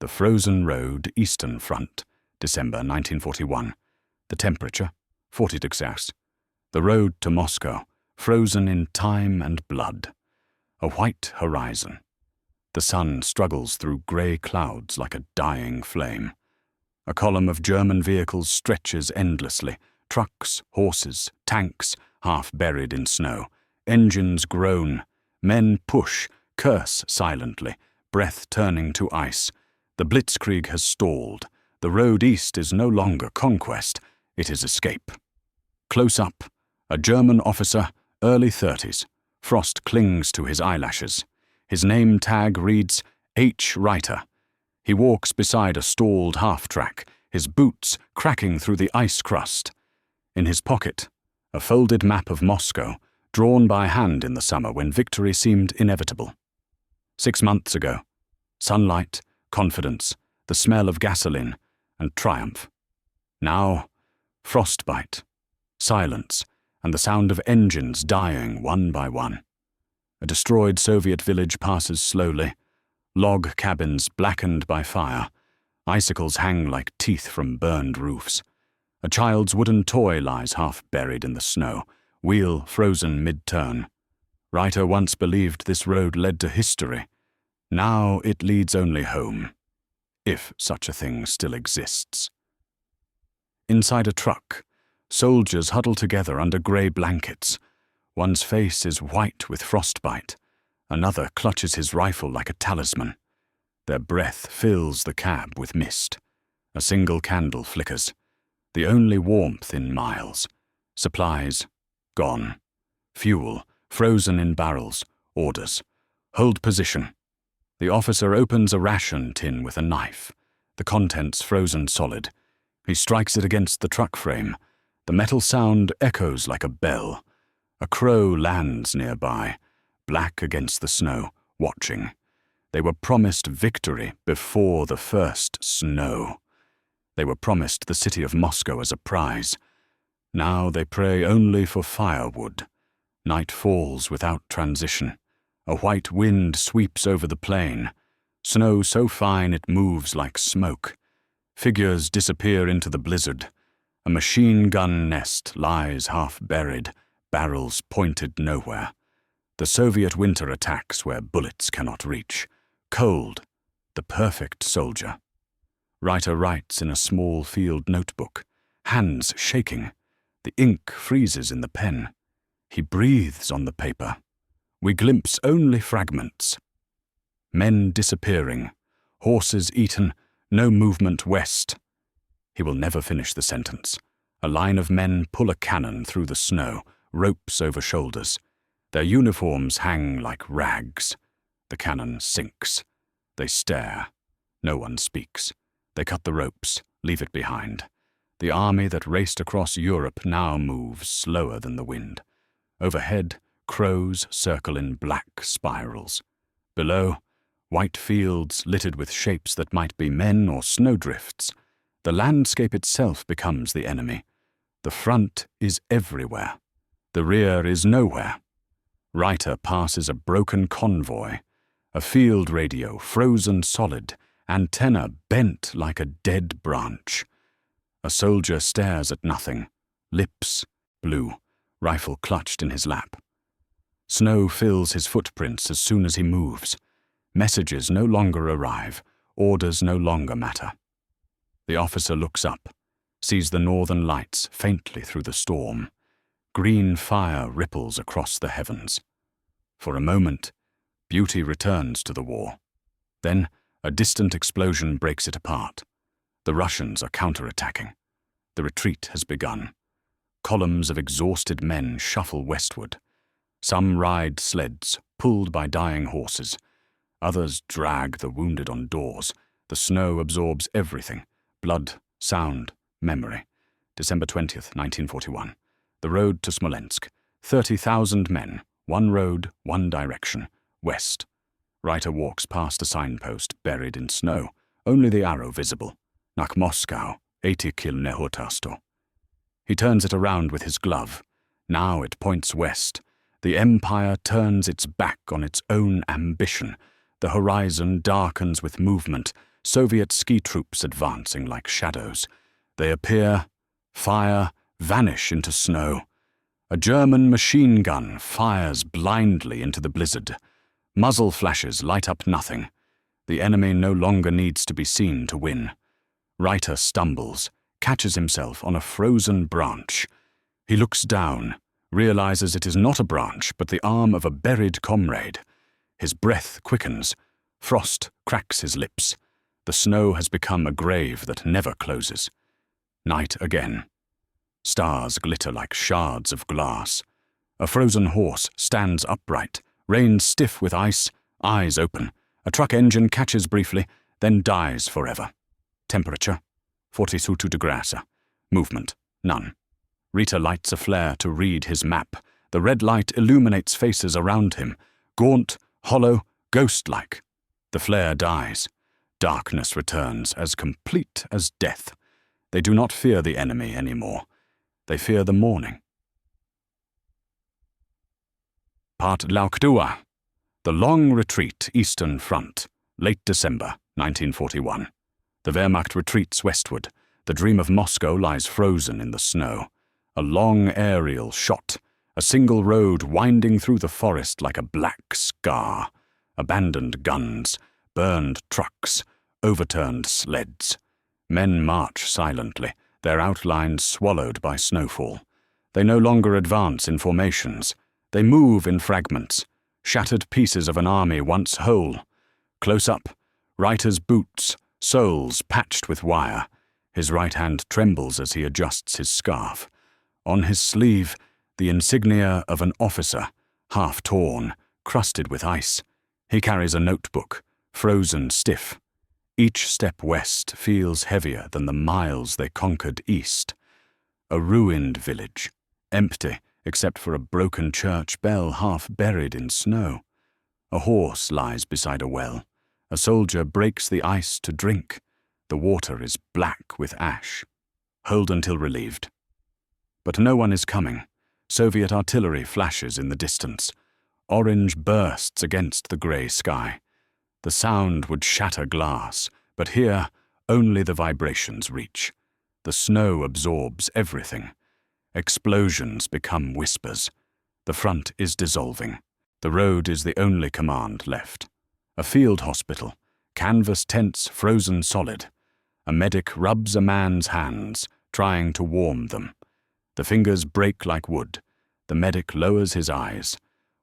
The frozen road, Eastern Front, December 1941. The temperature, 40 degrees. The road to Moscow, frozen in time and blood. A white horizon. The sun struggles through grey clouds like a dying flame. A column of German vehicles stretches endlessly. Trucks, horses, tanks, half buried in snow. Engines groan. Men push, curse silently, breath turning to ice. The blitzkrieg has stalled. The road east is no longer conquest, it is escape. Close up, a German officer, early 30s. Frost clings to his eyelashes. His name tag reads H. Reiter. He walks beside a stalled half-track, his boots cracking through the ice crust. In his pocket, a folded map of Moscow, drawn by hand in the summer when victory seemed inevitable. 6 months ago, sunlight, confidence, the smell of gasoline, and triumph. Now, frostbite, silence, and the sound of engines dying one by one. A destroyed Soviet village passes slowly, log cabins blackened by fire, icicles hang like teeth from burned roofs. A child's wooden toy lies half buried in the snow, wheel frozen mid-turn. Reiter once believed this road led to history. Now it leads only home, if such a thing still exists. Inside a truck, soldiers huddle together under grey blankets. One's face is white with frostbite. Another clutches his rifle like a talisman. Their breath fills the cab with mist. A single candle flickers. The only warmth in miles. Supplies, gone. Fuel, frozen in barrels. Orders. Hold position. The officer opens a ration tin with a knife. The contents frozen solid. He strikes it against the truck frame. The metal sound echoes like a bell. A crow lands nearby, black against the snow, watching. They were promised victory before the first snow. They were promised the city of Moscow as a prize. Now they pray only for firewood. Night falls without transition. A white wind sweeps over the plain. Snow so fine it moves like smoke. Figures disappear into the blizzard. A machine gun nest lies half buried, barrels pointed nowhere. The Soviet winter attacks where bullets cannot reach. Cold, the perfect soldier. Reiter writes in a small field notebook, hands shaking. The ink freezes in the pen. He breathes on the paper. We glimpse only fragments. Men disappearing, horses eaten, no movement west. He will never finish the sentence. A line of men pull a cannon through the snow, ropes over shoulders. Their uniforms hang like rags. The cannon sinks. They stare. No one speaks. They cut the ropes, leave it behind. The army that raced across Europe now moves slower than the wind. Overhead, crows circle in black spirals. Below, white fields littered with shapes that might be men or snowdrifts. The landscape itself becomes the enemy. The front is everywhere. The rear is nowhere. Reiter passes a broken convoy. A field radio frozen solid, antenna bent like a dead branch. A soldier stares at nothing, lips blue, rifle clutched in his lap. Snow fills his footprints as soon as he moves. Messages no longer arrive, orders no longer matter. The officer looks up, sees the northern lights faintly through the storm. Green fire ripples across the heavens. For a moment, beauty returns to the war. Then, a distant explosion breaks it apart. The Russians are counterattacking. The retreat has begun. Columns of exhausted men shuffle westward. Some ride sleds, pulled by dying horses. Others drag the wounded on doors. The snow absorbs everything. Blood, sound, memory. December 20th, 1941. The road to Smolensk. 30,000 men. One road, one direction. West. Reiter walks past a signpost buried in snow. Only the arrow visible. Nach Moskau, 80 km. He turns it around with his glove. Now it points west. The empire turns its back on its own ambition. The horizon darkens with movement. Soviet ski troops advancing like shadows. They appear, fire, vanish into snow. A German machine gun fires blindly into the blizzard. Muzzle flashes light up nothing. The enemy no longer needs to be seen to win. Reiter stumbles, catches himself on a frozen branch. He looks down, realizes it is not a branch but the arm of a buried comrade. His breath quickens. Frost cracks his lips. The snow has become a grave that never closes. Night again. Stars glitter like shards of glass. A frozen horse stands upright, reins stiff with ice, eyes open. A truck engine catches briefly, then dies forever. Temperature, 42 degrees. Movement, none. Rita lights a flare to read his map. The red light illuminates faces around him, gaunt, hollow, ghost-like. The flare dies. Darkness returns, as complete as death. They do not fear the enemy anymore. They fear the morning. Part Laukdua. The Long Retreat, Eastern Front, late December, 1941. The Wehrmacht retreats westward. The dream of Moscow lies frozen in the snow. A long aerial shot, a single road winding through the forest like a black scar. Abandoned guns, burned trucks, overturned sleds. Men march silently, their outlines swallowed by snowfall. They no longer advance in formations. They move in fragments, shattered pieces of an army once whole. Close up, Reiter's boots, soles patched with wire. His right hand trembles as he adjusts his scarf. On his sleeve, the insignia of an officer, half torn, crusted with ice. He carries a notebook, frozen stiff. Each step west feels heavier than the miles they conquered east. A ruined village, empty except for a broken church bell half buried in snow. A horse lies beside a well. A soldier breaks the ice to drink. The water is black with ash. Hold until relieved. But no one is coming. Soviet artillery flashes in the distance. Orange bursts against the grey sky. The sound would shatter glass, but here only the vibrations reach. The snow absorbs everything. Explosions become whispers. The front is dissolving. The road is the only command left. A field hospital, canvas tents frozen solid. A medic rubs a man's hands, trying to warm them. The fingers break like wood. The medic lowers his eyes.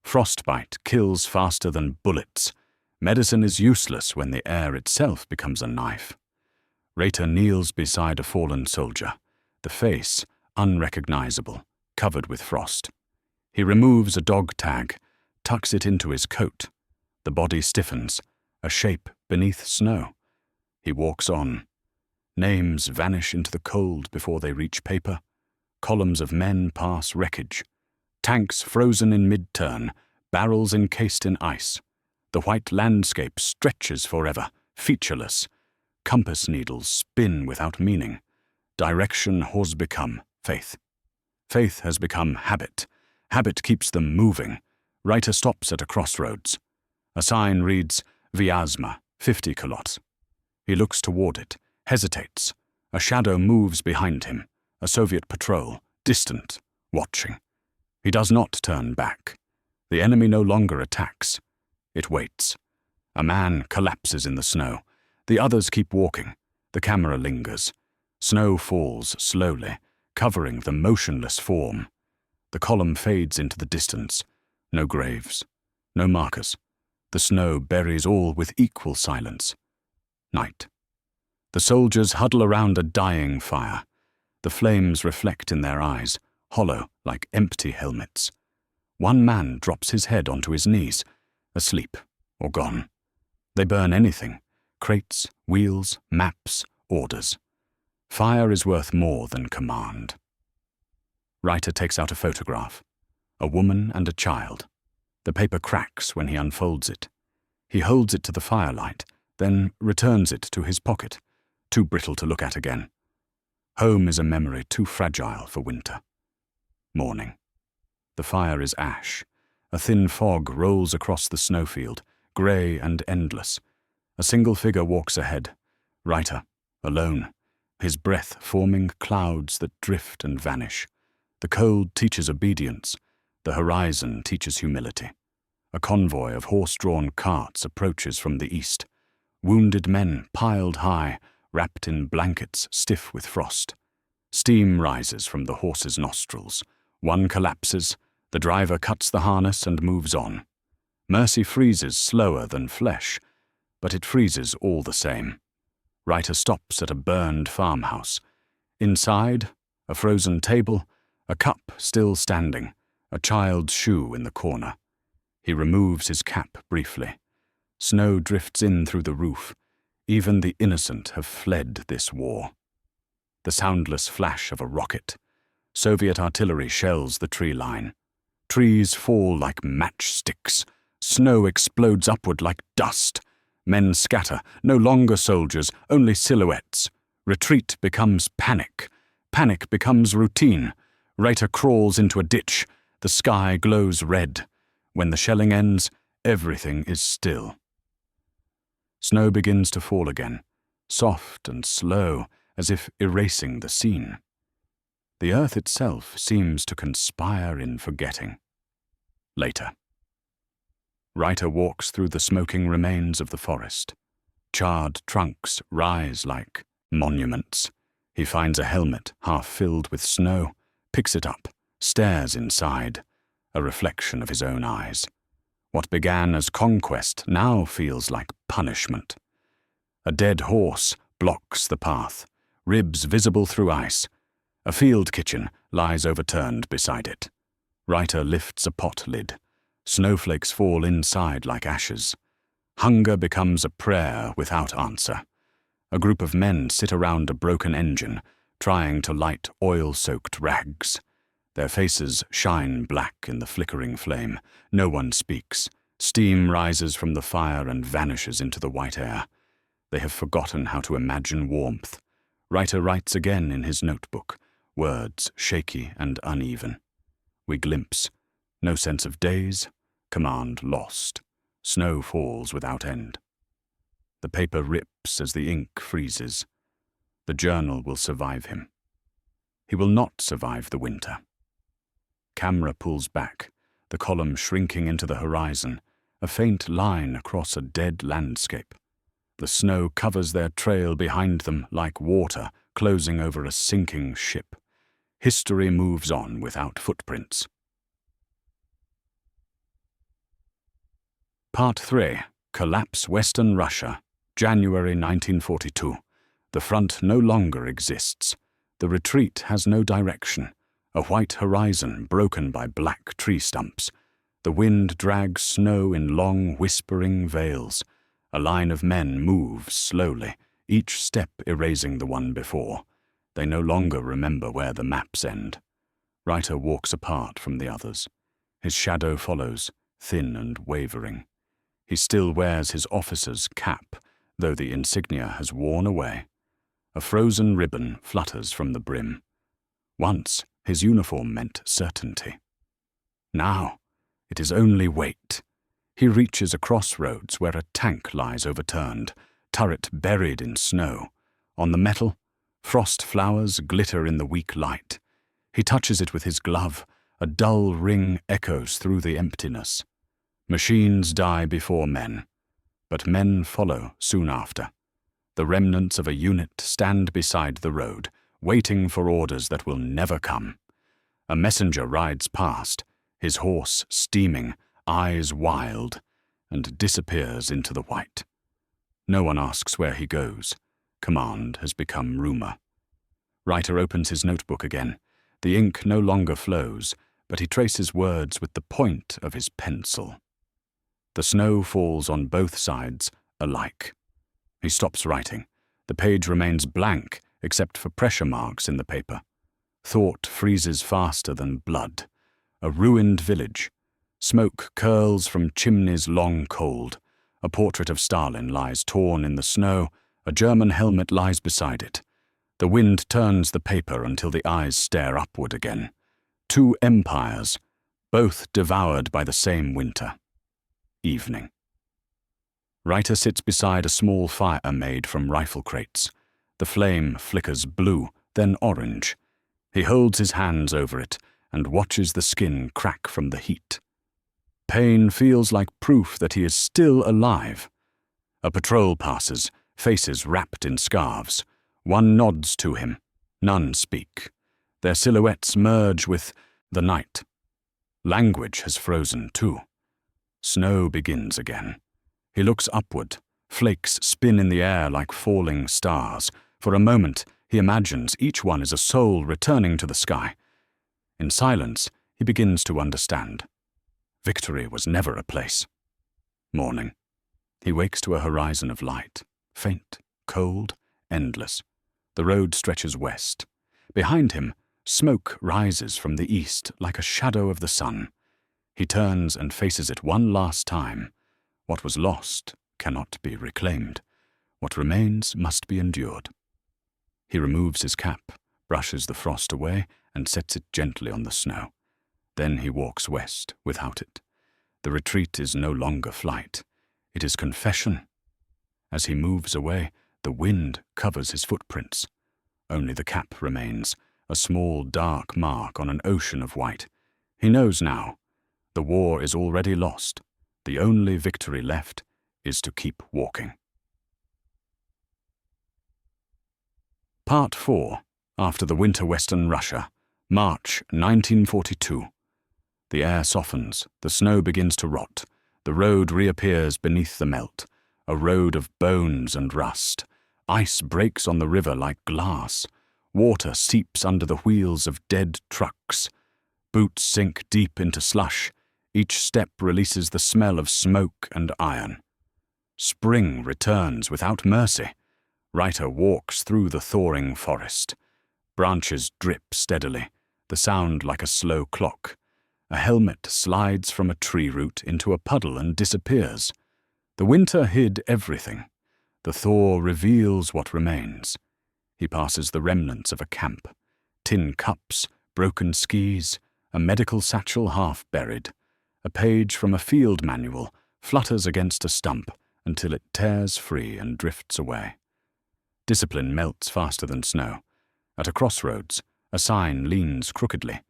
Frostbite kills faster than bullets. Medicine is useless when the air itself becomes a knife. Reiter kneels beside a fallen soldier, the face unrecognizable, covered with frost. He removes a dog tag, tucks it into his coat. The body stiffens, a shape beneath snow. He walks on. Names vanish into the cold before they reach paper. Columns of men pass wreckage. Tanks frozen in mid-turn, barrels encased in ice. The white landscape stretches forever, featureless. Compass needles spin without meaning. Direction has become faith. Faith has become habit. Habit keeps them moving. Reiter stops at a crossroads. A sign reads, Vyazma, 50 kilots. He looks toward it, hesitates. A shadow moves behind him. A Soviet patrol, distant, watching. He does not turn back. The enemy no longer attacks. It waits. A man collapses in the snow. The others keep walking. The camera lingers. Snow falls slowly, covering the motionless form. The column fades into the distance. No graves. No markers. The snow buries all with equal silence. Night. The soldiers huddle around a dying fire. The flames reflect in their eyes, hollow like empty helmets. One man drops his head onto his knees, asleep or gone. They burn anything, crates, wheels, maps, orders. Fire is worth more than command. Reiter takes out a photograph. A woman and a child. The paper cracks when he unfolds it. He holds it to the firelight, then returns it to his pocket, too brittle to look at again. Home is a memory too fragile for winter. Morning. The fire is ash. A thin fog rolls across the snowfield, grey and endless. A single figure walks ahead, Reiter, alone, his breath forming clouds that drift and vanish. The cold teaches obedience, the horizon teaches humility. A convoy of horse-drawn carts approaches from the east. Wounded men piled high, wrapped in blankets stiff with frost. Steam rises from the horses' nostrils. One collapses, the driver cuts the harness and moves on. Mercy freezes slower than flesh, but it freezes all the same. Reiter stops at a burned farmhouse. Inside, a frozen table, a cup still standing, a child's shoe in the corner. He removes his cap briefly. Snow drifts in through the roof. Even the innocent have fled this war. The soundless flash of a rocket. Soviet artillery shells the tree line. Trees fall like matchsticks. Snow explodes upward like dust. Men scatter, no longer soldiers, only silhouettes. Retreat becomes panic. Panic becomes routine. Reiter crawls into a ditch. The sky glows red. When the shelling ends, everything is still. Snow begins to fall again, soft and slow, as if erasing the scene. The earth itself seems to conspire in forgetting. Later. Reiter walks through the smoking remains of the forest. Charred trunks rise like monuments. He finds a helmet half filled with snow, picks it up, stares inside, a reflection of his own eyes. What began as conquest now feels like punishment. A dead horse blocks the path, ribs visible through ice. A field kitchen lies overturned beside it. Reiter lifts a pot lid. Snowflakes fall inside like ashes. Hunger becomes a prayer without answer. A group of men sit around a broken engine, trying to light oil-soaked rags. Their faces shine black in the flickering flame. No one speaks. Steam rises from the fire and vanishes into the white air. They have forgotten how to imagine warmth. Reiter writes again in his notebook, words shaky and uneven. We glimpse. No sense of days. Command lost. Snow falls without end. The paper rips as the ink freezes. The journal will survive him. He will not survive the winter. Camera pulls back, the column shrinking into the horizon, a faint line across a dead landscape. The snow covers their trail behind them like water closing over a sinking ship. History moves on without footprints. Part 3. Collapse Western Russia, January 1942. The front no longer exists. The retreat has no direction. A white horizon broken by black tree stumps. The wind drags snow in long, whispering veils. A line of men moves slowly, each step erasing the one before. They no longer remember where the maps end. Reiter walks apart from the others. His shadow follows, thin and wavering. He still wears his officer's cap, though the insignia has worn away. A frozen ribbon flutters from the brim. Once, his uniform meant certainty. Now, it is only weight. He reaches a crossroads where a tank lies overturned, turret buried in snow. On the metal, frost flowers glitter in the weak light. He touches it with his glove. A dull ring echoes through the emptiness. Machines die before men, but men follow soon after. The remnants of a unit stand beside the road, waiting for orders that will never come. A messenger rides past, his horse steaming, eyes wild, and disappears into the white. No one asks where he goes. Command has become rumor. Reiter opens his notebook again. The ink no longer flows, but he traces words with the point of his pencil. The snow falls on both sides alike. He stops writing. The page remains blank except for pressure marks in the paper. Thought freezes faster than blood. A ruined village. Smoke curls from chimneys long cold. A portrait of Stalin lies torn in the snow. A German helmet lies beside it. The wind turns the paper until the eyes stare upward again. Two empires, both devoured by the same winter. Evening. Reiter sits beside a small fire made from rifle crates. The flame flickers blue, then orange. He holds his hands over it and watches the skin crack from the heat. Pain feels like proof that he is still alive. A patrol passes, faces wrapped in scarves. One nods to him. None speak. Their silhouettes merge with the night. Language has frozen too. Snow begins again. He looks upward. Flakes spin in the air like falling stars. For a moment, he imagines each one is a soul returning to the sky. In silence, he begins to understand. Victory was never a place. Morning. He wakes to a horizon of light, faint, cold, endless. The road stretches west. Behind him, smoke rises from the east like a shadow of the sun. He turns and faces it one last time. What was lost cannot be reclaimed. What remains must be endured. He removes his cap, brushes the frost away, and sets it gently on the snow. Then he walks west without it. The retreat is no longer flight. It is confession. As he moves away, the wind covers his footprints. Only the cap remains, a small dark mark on an ocean of white. He knows now. The war is already lost. The only victory left is to keep walking. Part 4. After the Winter Western Russia, March 1942. The air softens, the snow begins to rot, the road reappears beneath the melt, a road of bones and rust. Ice breaks on the river like glass. Water seeps under the wheels of dead trucks. Boots sink deep into slush. Each step releases the smell of smoke and iron. Spring returns without mercy. Reiter walks through the thawing forest. Branches drip steadily, the sound like a slow clock. A helmet slides from a tree root into a puddle and disappears. The winter hid everything. The thaw reveals what remains. He passes the remnants of a camp. Tin cups, broken skis, a medical satchel half buried. A page from a field manual flutters against a stump until it tears free and drifts away. Discipline melts faster than snow. At a crossroads, a sign leans crookedly.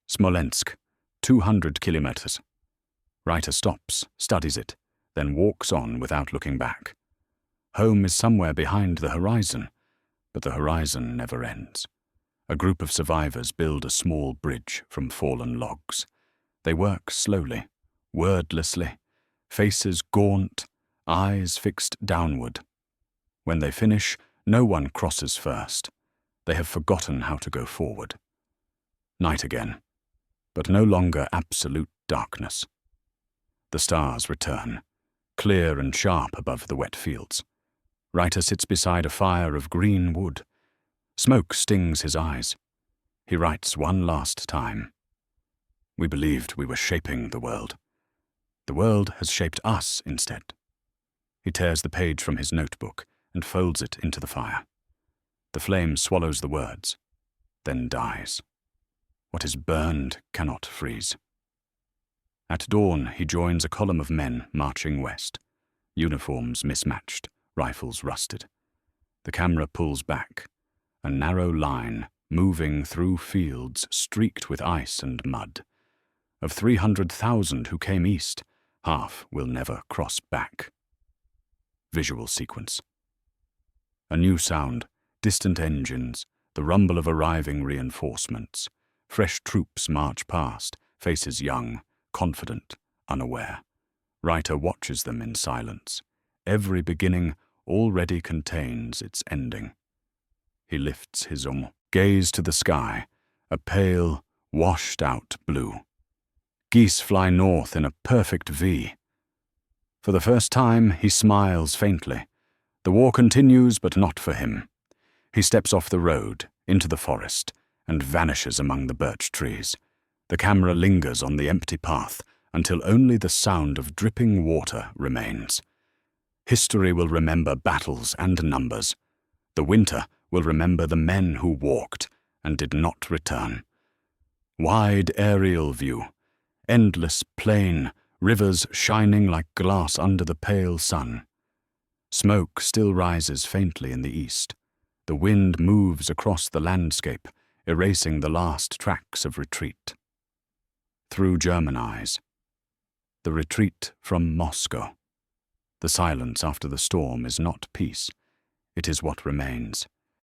Smolensk, 200 kilometers. Reiter stops, studies it, then walks on without looking back. Home is somewhere behind the horizon, but the horizon never ends. A group of survivors build a small bridge from fallen logs. They work slowly, wordlessly, faces gaunt, eyes fixed downward. When they finish, no one crosses first. They have forgotten how to go forward. Night again, but no longer absolute darkness. The stars return, clear and sharp above the wet fields. Reiter sits beside a fire of green wood. Smoke stings his eyes. He writes one last time. We believed we were shaping the world. The world has shaped us instead. He tears the page from his notebook and folds it into the fire. The flame swallows the words, then dies. What is burned cannot freeze. At dawn, he joins a column of men marching west, uniforms mismatched, rifles rusted. The camera pulls back, a narrow line moving through fields streaked with ice and mud. Of 300,000 who came east, half will never cross back. Visual sequence. A new sound, distant engines, the rumble of arriving reinforcements. Fresh troops march past, faces young, confident, unaware. Reiter watches them in silence. Every beginning already contains its ending. He lifts his arm, gaze to the sky, a pale, washed-out blue. Geese fly north in a perfect V. For the first time, he smiles faintly. The war continues, but not for him. He steps off the road, into the forest, and vanishes among the birch trees. The camera lingers on the empty path until only the sound of dripping water remains. History will remember battles and numbers. The winter will remember the men who walked and did not return. Wide aerial view, endless plain, rivers shining like glass under the pale sun. Smoke still rises faintly in the east. The wind moves across the landscape, erasing the last tracks of retreat. Through German eyes. The retreat from Moscow. The silence after the storm is not peace. It is what remains.